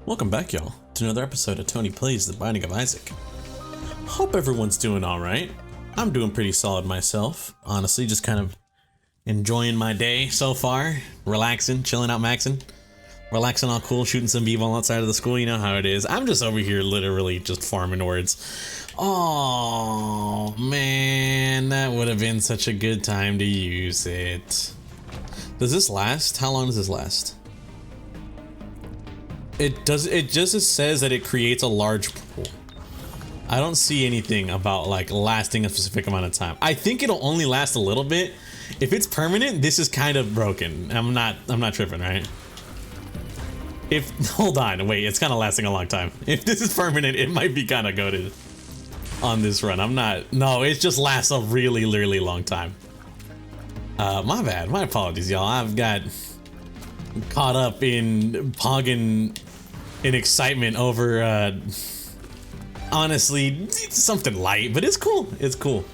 Welcome back, y'all, to another episode of Tony Plays The Binding of Isaac. Hope everyone's doing alright. I'm doing pretty solid myself. Honestly, just kind of enjoying my day so far. Relaxing, chilling out, maxing. Relaxing all cool, shooting some b-ball outside of the school, you know how it is. I'm just over here literally just farming words. Oh, man, that would have been such a good time to use it. Does this last? How long does this last? It just says that it creates a large pool. I don't see anything about like lasting a specific amount of time. I think it'll only last a little bit. If it's permanent, this is kind of broken. I'm not tripping, right? Hold on, wait, it's kind of lasting a long time. If this is permanent, it might be kind of goated on this run. No, it just lasts a really long time. My bad, my apologies, y'all. I've got caught up in pogging in excitement over honestly something light, but it's cool. It's cool.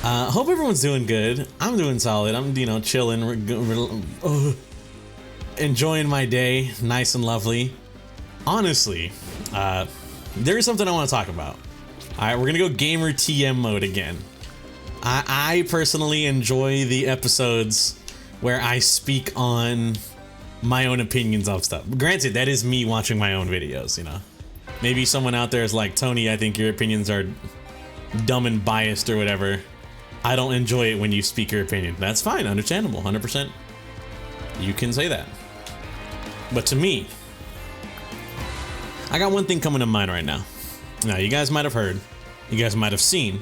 Hope everyone's doing good. I'm doing solid. I'm chilling, enjoying my day, nice and lovely. Honestly, there is something I want to talk about. All right, we're gonna go gamer TM mode again. I personally enjoy the episodes where I speak on my own opinions of stuff. Granted, that is me watching my own videos, you know. Maybe someone out there is like, Tony, I think your opinions are dumb and biased or whatever. I don't enjoy it when you speak your opinion. That's fine, understandable, 100%. You can say that. But to me, I got one thing coming to mind right now. Now, you guys might have heard, you guys might have seen,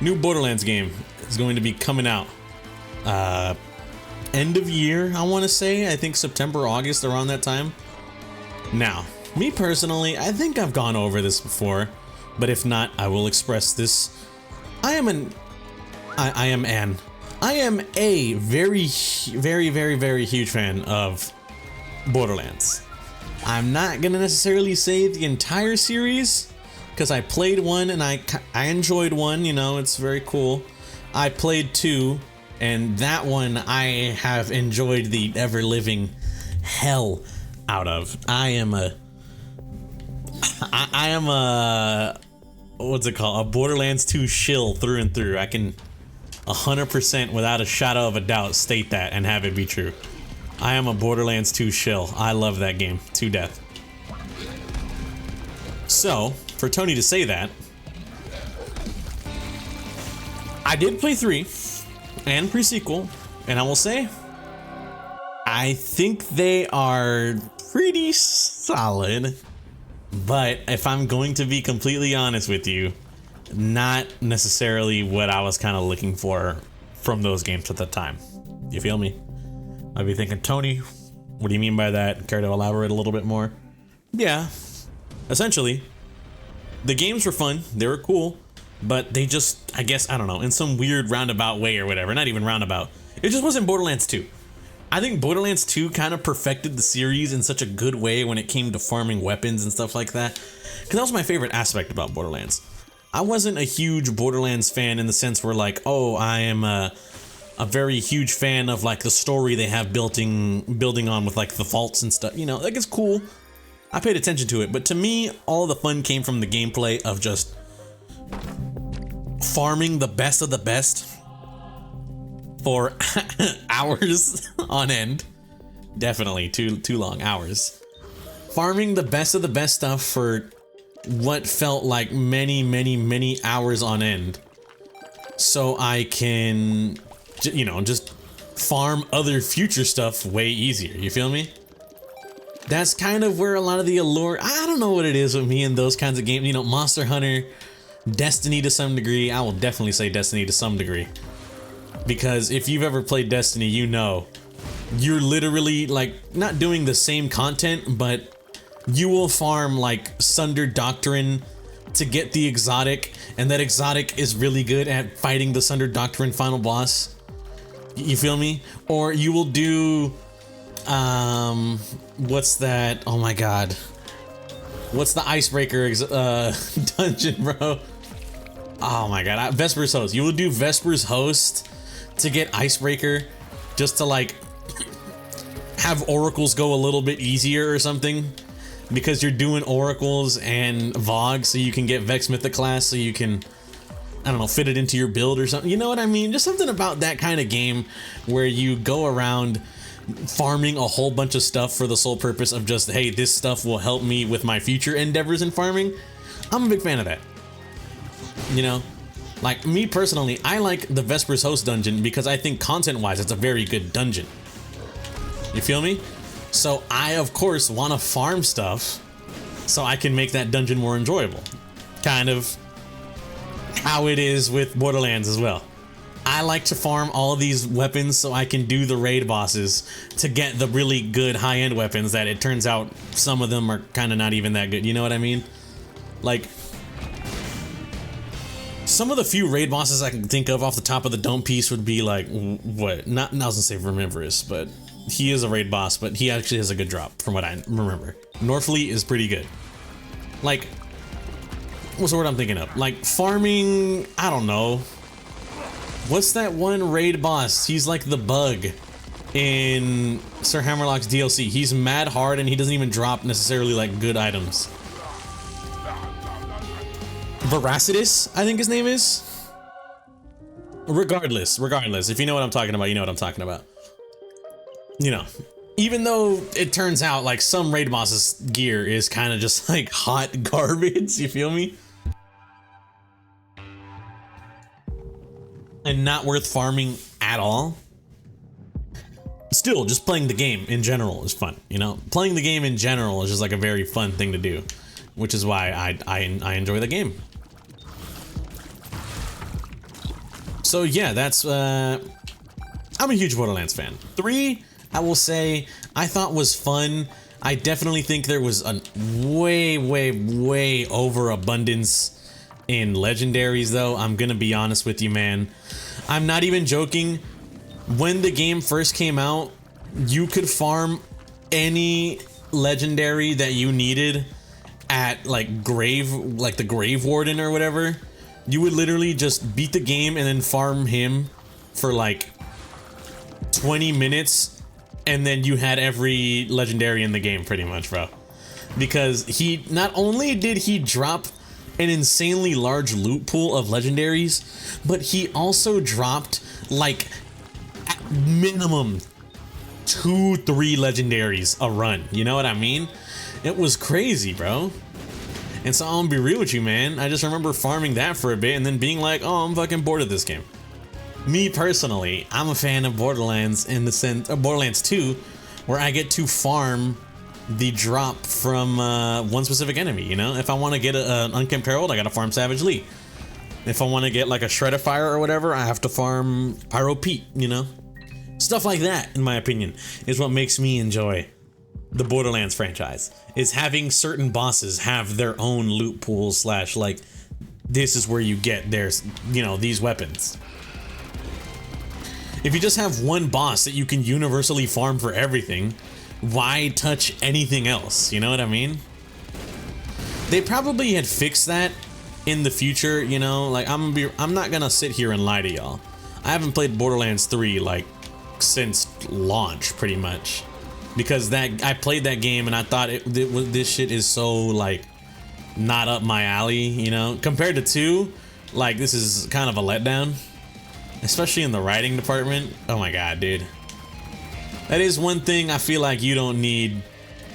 new Borderlands game is going to be coming out end of year, I want to say. I think September, August, around that time. Now, me personally, I think I've gone over this before, but if not, I will express this. I am a very huge fan of Borderlands. I'm not gonna necessarily say the entire series, because I played one and I enjoyed one, you know, it's very cool. I played two, and that one I have enjoyed the ever-living hell out of. I am a what's it called? A Borderlands 2 shill through and through. I can 100% without a shadow of a doubt state that and have it be true. I am a Borderlands 2 shill. I love that game to death. So, for Tony to say that, I did play 3 and pre-sequel, and I will say, I think they are pretty solid, but if I'm going to be completely honest with you, not necessarily what I was kind of looking for from those games at the time. You feel me? I'd be thinking, Tony, what do you mean by that? Care to elaborate a little bit more? Yeah, essentially, the games were fun, they were cool, but they just, I guess, I don't know, in some weird roundabout way or whatever, not even roundabout, it just wasn't Borderlands 2. I think Borderlands 2 kind of perfected the series in such a good way when it came to farming weapons and stuff like that, because that was my favorite aspect about Borderlands. I wasn't a huge Borderlands fan in the sense where like, oh, I am a very huge fan of like the story they have building on with like the vaults and stuff, you know, like it's cool. I paid attention to it, but to me, all the fun came from the gameplay of just farming the best of the best for hours on end. Definitely too long, hours. Farming the best of the best stuff for what felt like many hours on end, so I can, you know, just farm other future stuff way easier. You feel me? That's kind of where a lot of the allure, I don't know what it is with me and those kinds of games, you know, Monster Hunter, Destiny to some degree. I will definitely say Destiny to some degree, because if you've ever played Destiny, you know, you're literally like not doing the same content, but you will farm like Sunder Doctrine to get the exotic, and that exotic is really good at fighting the Sunder Doctrine final boss. You feel me? Or you will do what's that? Oh my god. What's the icebreaker dungeon, bro? Oh my god, Vesper's Host. You will do Vesper's Host to get icebreaker, just to like have oracles go a little bit easier or something. because you're doing oracles and Vogue, so you can get Vex Mythoclast, so you can, I don't know, fit it into your build or something. You know what I mean? Just something about that kind of game where you go around farming a whole bunch of stuff for the sole purpose of just, hey, this stuff will help me with my future endeavors in farming. I'm a big fan of that. You know, like me personally, I like the Vespers Host dungeon because I think content-wise, it's a very good dungeon. You feel me? So I, of course, want to farm stuff so I can make that dungeon more enjoyable. Kind of how it is with Borderlands as well. I like to farm all of these weapons so I can do the raid bosses to get the really good high-end weapons that it turns out some of them are kind of not even that good. You know what I mean? Like, some of the few raid bosses I can think of off the top of the dome piece would be like, what? Not, I was gonna say Remembrous, but he is a raid boss, but he actually has a good drop from what I remember. Norfleet is pretty good. Like, what's the word I'm thinking of? Like farming, I don't know. What's that one raid boss? He's like the bug in Sir Hammerlock's DLC. He's mad hard and he doesn't even drop necessarily like good items. Veracitus, I think his name is. Regardless, if you know what I'm talking about, you know what I'm talking about. You know, even though it turns out like some raid bosses gear is kind of just like hot garbage, you feel me? And not worth farming at all. Still, just playing the game in general is fun, you know? Playing the game in general is just like a very fun thing to do, which is why I enjoy the game. So yeah, that's, I'm a huge Borderlands fan. 3, I will say, I thought was fun. I definitely think there was a way overabundance in legendaries though. I'm gonna be honest with you, man. I'm not even joking. When the game first came out, you could farm any legendary that you needed at like the Grave Warden or whatever. You would literally just beat the game and then farm him for like 20 minutes, and then you had every legendary in the game pretty much, bro. Because he, not only did he drop an insanely large loot pool of legendaries, but he also dropped like at minimum 2-3 legendaries a run. You know what I mean? It was crazy, bro. And so I'm gonna be real with you, man. I just remember farming that for a bit and then being like, oh, I'm fucking bored of this game. Me personally, I'm a fan of Borderlands in the sense of Borderlands 2, where I get to farm the drop from one specific enemy, you know? If I want to get an Unkempt Herald, I gotta farm Savage Lee. If I want to get like a Shred of Fire or whatever, I have to farm Pyro Pete, you know? Stuff like that, in my opinion, is what makes me enjoy the Borderlands franchise, is having certain bosses have their own loot pool slash like, this is where you get their, you know, these weapons. If you just have one boss that you can universally farm for everything, why touch anything else? You know what I mean? They probably had fixed that in the future, you know? Like, I'm not gonna sit here and lie to y'all. I haven't played Borderlands 3 like since launch, pretty much, because I played that game and I thought this shit is so like not up my alley, you know? Compared to 2, like, this is kind of a letdown, especially in the writing department. Oh my god, dude. That is one thing I feel like you don't need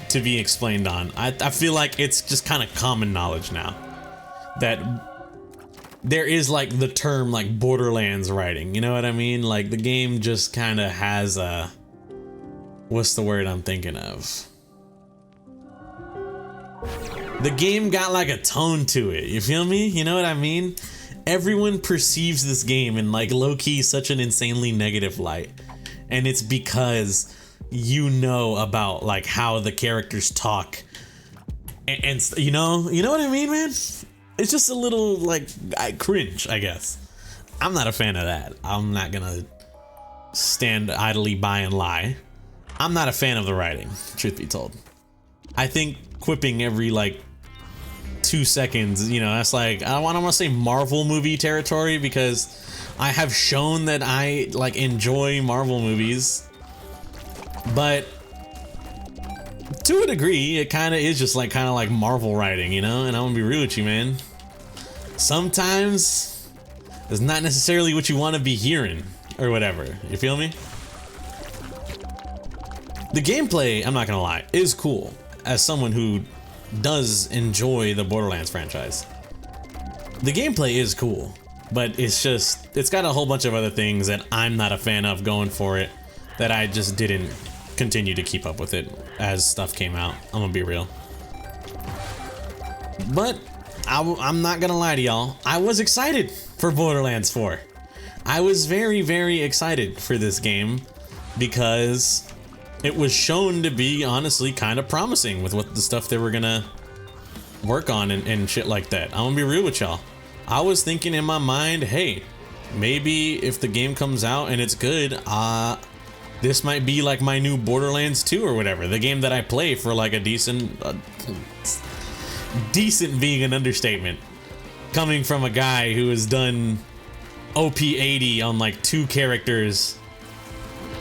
to be explained on. I feel like it's just kind of common knowledge now that there is like the term like Borderlands writing, you know what I mean? Like the game just kind of has a, what's the word I'm thinking of? The game got like a tone to it, you feel me? You know what I mean? Everyone perceives this game in like low-key such an insanely negative light. And it's because you know about like how the characters talk and you know what I mean, man? It's just a little like, I cringe, I guess. I'm not a fan of that. I'm not gonna stand idly by and lie. I'm not a fan of the writing, truth be told. I think quipping every like 2 seconds, you know, that's like, I don't want to say Marvel movie territory, because I have shown that I like enjoy Marvel movies, but To a degree, it kind of is just like kind of like Marvel writing, you know? And I'm gonna be real with you, man. Sometimes it's not necessarily what you want to be hearing or whatever. You feel me? The gameplay, I'm not gonna lie, is cool as someone who does enjoy the Borderlands franchise. The gameplay is cool, but it's got a whole bunch of other things that I'm not a fan of going for it, that I just didn't continue to keep up with it as stuff came out. I'm gonna be real. But I'm not gonna lie to y'all, I was excited for Borderlands 4. I was very, very excited for this game because it was shown to be honestly kind of promising with what the stuff they were gonna work on and shit like that. I'm gonna be real with y'all. I was thinking in my mind, hey, maybe if the game comes out and it's good, this might be like my new Borderlands 2 or whatever. The game that I play for like a decent being an understatement. Coming from a guy who has done OP 80 on like 2 characters,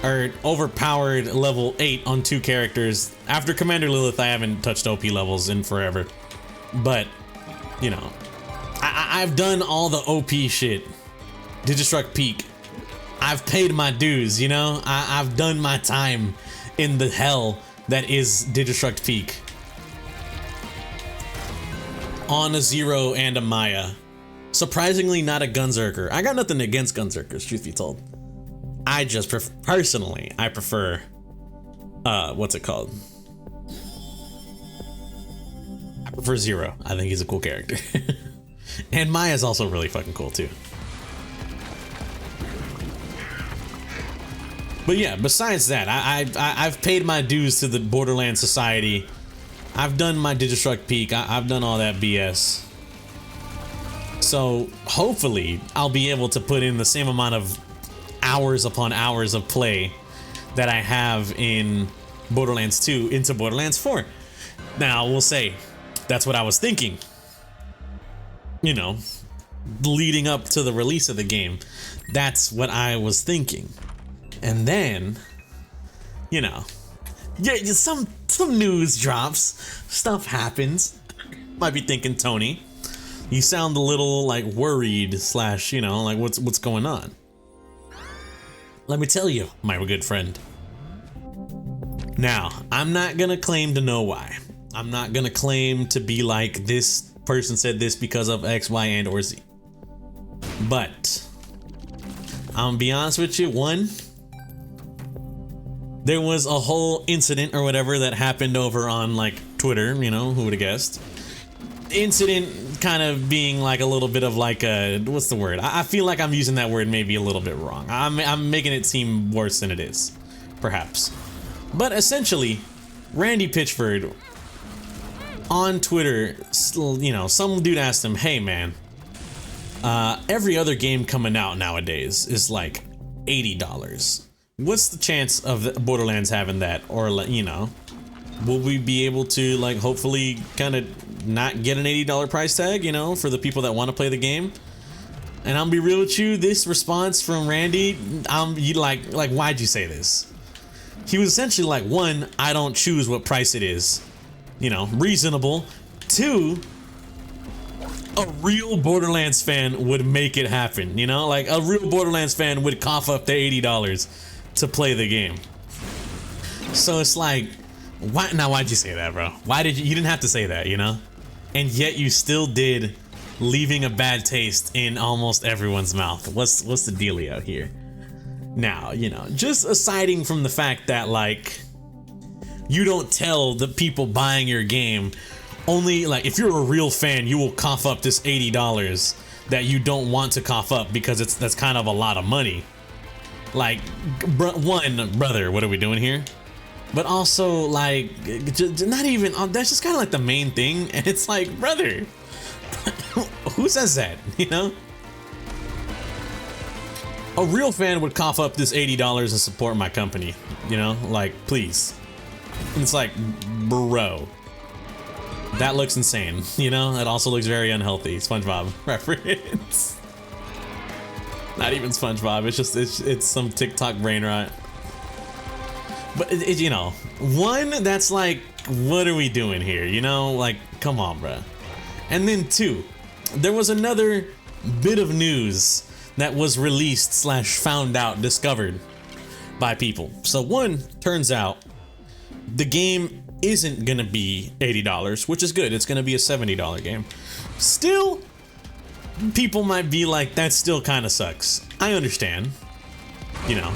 or overpowered level 8 on 2 characters. After Commander Lilith, I haven't touched OP levels in forever. But, you know, I've done all the OP shit. Digistruct Peak. I've paid my dues, you know? I've done my time in the hell that is Digistruct Peak. On a Zero and a Maya. Surprisingly not a Gunzerker. I got nothing against Gunzerkers, truth be told. I just personally, I prefer, what's it called? I prefer Zero. I think he's a cool character. And Maya's also really fucking cool too. But yeah, besides that, I've paid my dues to the Borderlands Society. I've done my Digistruct Peak. I've done all that BS. So hopefully I'll be able to put in the same amount of hours upon hours of play that I have in Borderlands 2 into Borderlands 4. Now, we'll say that's what I was thinking. You know, leading up to the release of the game. That's what I was thinking. And then, you know, yeah, some news drops, stuff happens. Might be thinking, Tony, you sound a little like worried slash, you know, like what's going on? Let me tell you, my good friend. Now, I'm not gonna claim to know why. I'm not gonna claim to be like this person said this because of X, Y, and or Z. But I'm gonna be honest with you, one, there was a whole incident or whatever that happened over on like Twitter, you know, who would have guessed? Incident kind of being like a little bit of like a, what's the word? I feel like I'm using that word maybe a little bit wrong. I'm making it seem worse than it is, perhaps. But essentially, Randy Pitchford on Twitter, you know, some dude asked him, hey man, every other game coming out nowadays is like $80. What's the chance of Borderlands having that? Or, you know, will we be able to like hopefully kind of not get an $80 price tag, you know, for the people that want to play the game? And I'll be real with you, this response from Randy, you like why'd you say this? He was essentially like, one, I don't choose what price it is, you know, reasonable. Two, a real Borderlands fan would make it happen, you know, like a real Borderlands fan would cough up the $80 to play the game. So it's like, why'd you say that, bro? Why did you didn't have to say that, you know? And yet you still did, leaving a bad taste in almost everyone's mouth. What's the dealio here? Now, you know, just aside from the fact that like you don't tell the people buying your game, only like if you're a real fan, you will cough up this $80 that you don't want to cough up because that's kind of a lot of money. Like, one, brother, what are we doing here? But also, like, not even, that's just kind of like the main thing. And it's like, brother, who says that, you know? A real fan would cough up this $80 and support my company, you know? Like, please. And it's like, bro, that looks insane, you know? That also looks very unhealthy. SpongeBob reference. Not even SpongeBob, it's just, it's some TikTok brain rot. But you know, one, that's like, what are we doing here? You know, like, come on, bruh. And then two, there was another bit of news that was released slash found out, discovered by people. So one, turns out the game isn't gonna be $80, which is good. It's gonna be a $70 game. Still, people might be like, that still kind of sucks. I understand, you know.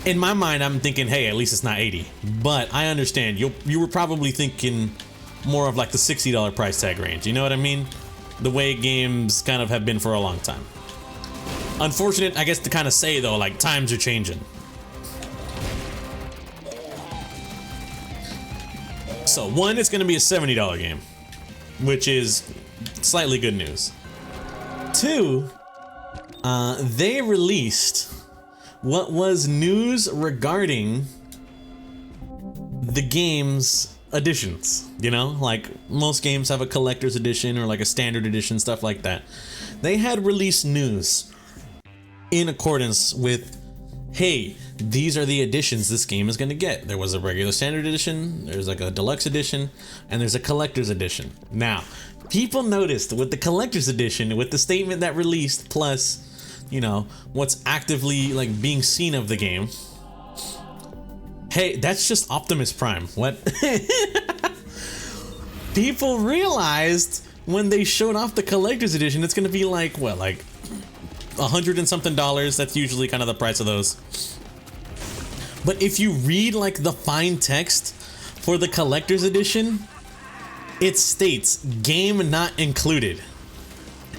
In my mind, I'm thinking, hey, at least it's not 80. But I understand, you were probably thinking more of like the $60 price tag range. You know what I mean? The way games kind of have been for a long time. Unfortunate, I guess, to kind of say though, like, times are changing. So one, it's gonna be a $70 game, which is slightly good news. Two, they released what was news regarding the game's editions. You know, like most games have a collector's edition or like a standard edition, stuff like that. They had released news in accordance with, hey, these are the editions this game is going to get. There was a regular standard edition, there's like a deluxe edition, and there's a collector's edition. Now, people noticed with the collector's edition, with the statement that released, plus, you know, what's actively like being seen of the game. Hey, that's just Optimus Prime. What? People realized when they showed off the collector's edition, it's going to be like, what, like $100 and something. That's usually kind of the price of those. But if you read like the fine text for the collector's edition, it states game not included.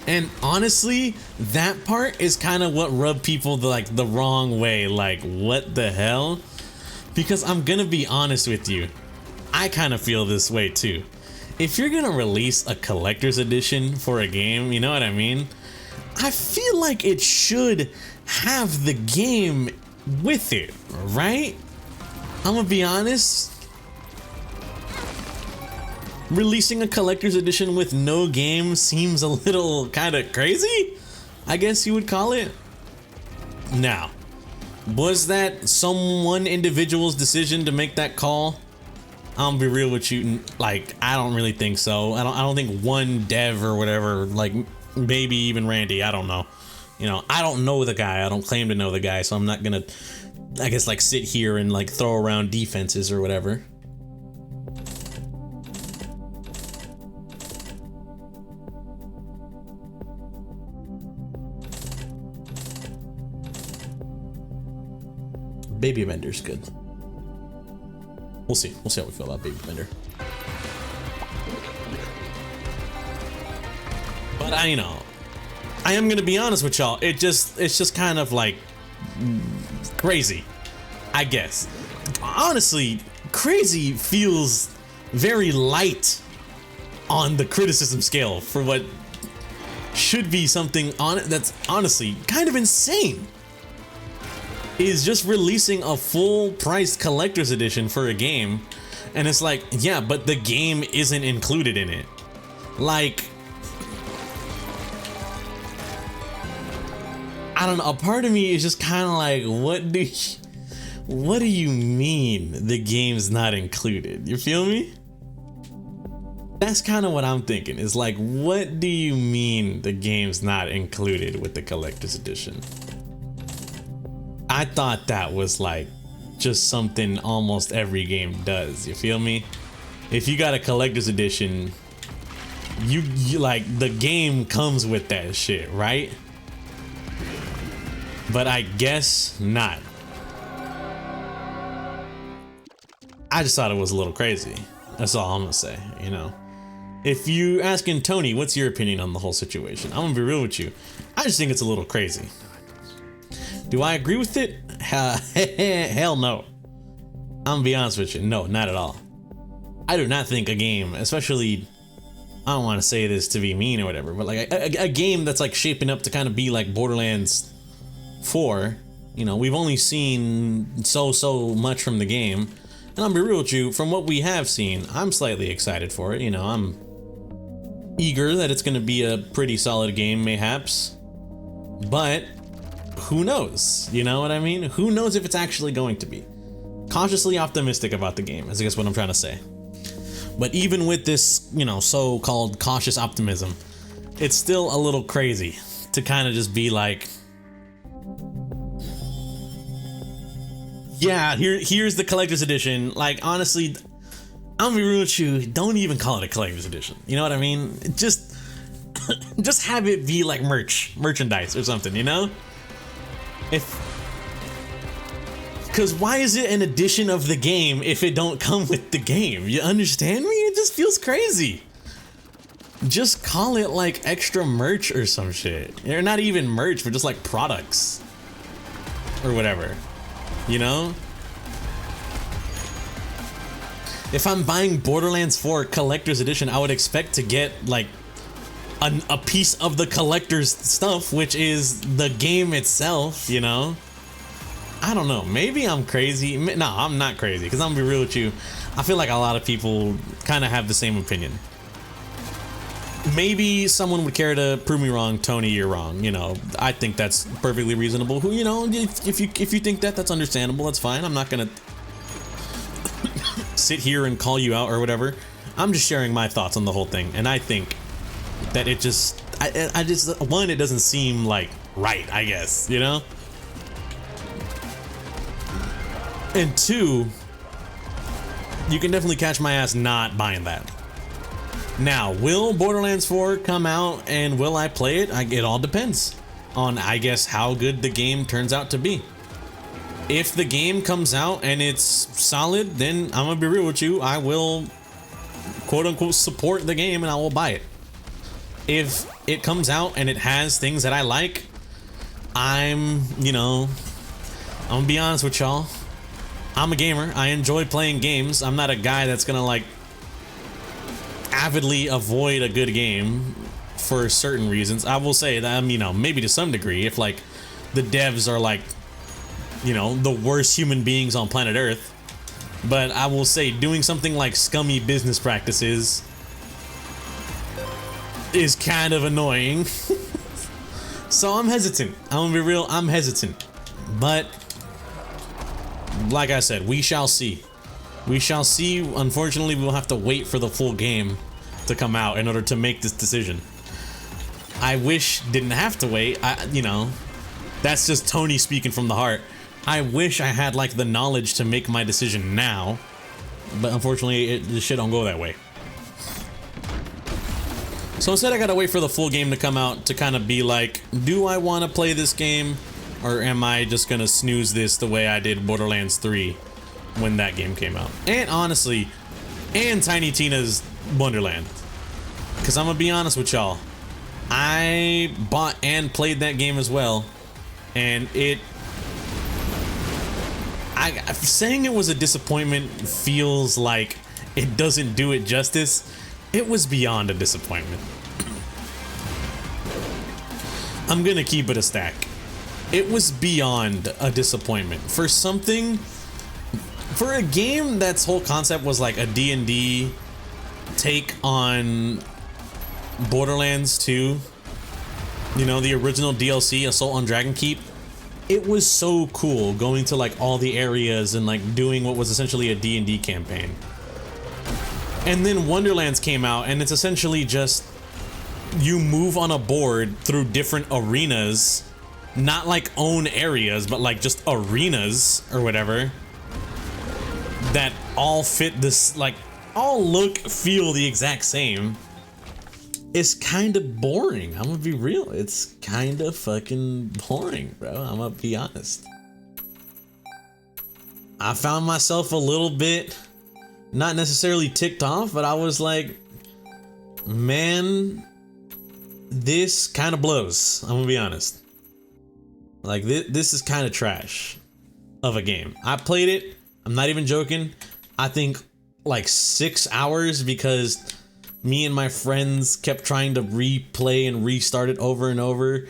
And honestly, that part is kind of what rubbed people the wrong way. Like, what the hell? Because I'm gonna be honest with you, I kind of feel this way too. If you're gonna release a collector's edition for a game, you know what I mean? I feel like it should have the game with it, right? I'm gonna be honest. Releasing a collector's edition with no game seems a little kind of crazy, I guess you would call it. Now, was that one individual's decision to make that call? I'm gonna be real with you, like, I don't really think so. I don't think one dev or whatever, like maybe even Randy, I don't know. You know, I don't know the guy. I don't claim to know the guy, so I'm not gonna, I guess, like sit here and like throw around defenses or whatever. Baby Bender's good. We'll see. We'll see how we feel about Baby Bender. But I am gonna be honest with y'all. It's just kind of like crazy, I guess. Honestly, crazy feels very light on the criticism scale for what should be something on it that's honestly kind of insane. Is just releasing a full price collector's edition for a game, and it's like, yeah, but the game isn't included in it. Like, I don't know, a part of me is just kind of like, what do you mean the game's not included? You feel me? That's kind of what I'm thinking, is like, what do you mean the game's not included with the collector's edition? I thought that was like just something almost every game does. You feel me? If you got a collector's edition, you like, the game comes with that shit, right? But I guess not. I just thought it was a little crazy. That's all I'm gonna say, you know. If you asking Tony, what's your opinion on the whole situation? I'm gonna be real with you. I just think it's a little crazy. Do I agree with it? Hell no. I'm gonna be honest with you. No, not at all. I do not think a game, especially, I don't want to say this to be mean or whatever, but like a game that's like shaping up to kind of be like Borderlands 4, you know, we've only seen so much from the game. And I'm gonna be real with you, from what we have seen, I'm slightly excited for it. You know, I'm eager that it's gonna be a pretty solid game, mayhaps. But who knows? You know what I mean? Who knows if it's actually going to be? cautiously optimistic about the game, is I guess what I'm trying to say. But even with this, you know, so-called cautious optimism, it's still a little crazy to kind of just be like, yeah, here's the collector's edition. Like, honestly, I'm gonna be real with you, don't even call it a collector's edition. You know what I mean? Just have it be like merchandise or something, you know? Because why is it an edition of the game if it don't come with the game? You understand me? It just feels crazy. Just call it like extra merch or some shit. Or not even merch, but just like products. Or whatever. You know? If I'm buying Borderlands 4 Collector's Edition, I would expect to get like a piece of the collector's stuff, which is the game itself, you know? I don't know, maybe I'm crazy. No, I'm not crazy, because I'm gonna be real with you. I feel like a lot of people kind of have the same opinion. Maybe someone would care to prove me wrong. Tony, you're wrong. You know, I think that's perfectly reasonable. Who, you know, if you think that, that's understandable. That's fine. I'm not gonna sit here and call you out or whatever. I'm just sharing my thoughts on the whole thing, and I think that it just, I just, one, it doesn't seem like right, I guess, you know? And two, you can definitely catch my ass not buying that. Now, will Borderlands 4 come out and will I play it? It all depends on, I guess, how good the game turns out to be. If the game comes out and it's solid, then I'm gonna be real with you, I will quote unquote support the game and I will buy it. If it comes out and it has things that I like, I'm gonna be honest with y'all. I'm a gamer. I enjoy playing games. I'm not a guy that's gonna like avidly avoid a good game for certain reasons. I will say that, maybe to some degree, if like the devs are like, the worst human beings on planet Earth. But I will say doing something like scummy business practices is kind of annoying. So I'm hesitant. I'm gonna be real, I'm hesitant. But like I said, we shall see. We shall see. Unfortunately, we'll have to wait for the full game to come out in order to make this decision. I wish didn't have to wait. That's just Tony speaking from the heart. I wish I had like the knowledge to make my decision now, but unfortunately, the shit don't go that way. So instead, I gotta wait for the full game to come out to kind of be like, do I want to play this game, or am I just gonna snooze this the way I did Borderlands 3 when that game came out? And honestly, and Tiny Tina's Wonderland. Because I'm gonna be honest with y'all, I bought and played that game as well, and saying it was a disappointment feels like it doesn't do it justice. It was beyond a disappointment. I'm gonna keep it a stack. It was beyond a disappointment. For a game that's whole concept was like a D&D take on Borderlands 2, the original DLC, Assault on Dragon Keep. It was so cool going to like all the areas and like doing what was essentially a D&D campaign. And then Wonderlands came out, and it's essentially just you move on a board through different arenas, not like own areas, but like just arenas or whatever that all fit this, like all look, feel the exact same. It's kind of boring. I'm gonna be real. It's kind of fucking boring, bro. I'm gonna be honest. I found myself a little bit, not necessarily ticked off, but I was like, man, this kind of blows. I'm gonna be honest. Like, this is kind of trash of a game. I played it, I'm not even joking, I think like 6 hours, because me and my friends kept trying to replay and restart it over and over.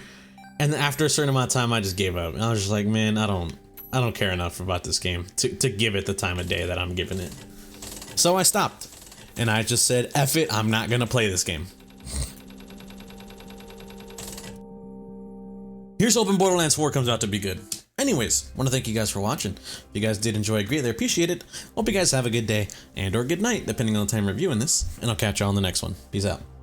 And then after a certain amount of time, I just gave up. And I was just like, man, I don't care enough about this game to give it the time of day that I'm giving it. So I stopped. And I just said, F it, I'm not gonna play this game. Here's hoping Borderlands 4 comes out to be good. And Anyways, want to thank you guys for watching. If you guys did enjoy, I greatly appreciate it. Hope you guys have a good day and or good night, depending on the time you're viewing this, and I'll catch you on the next one. Peace out.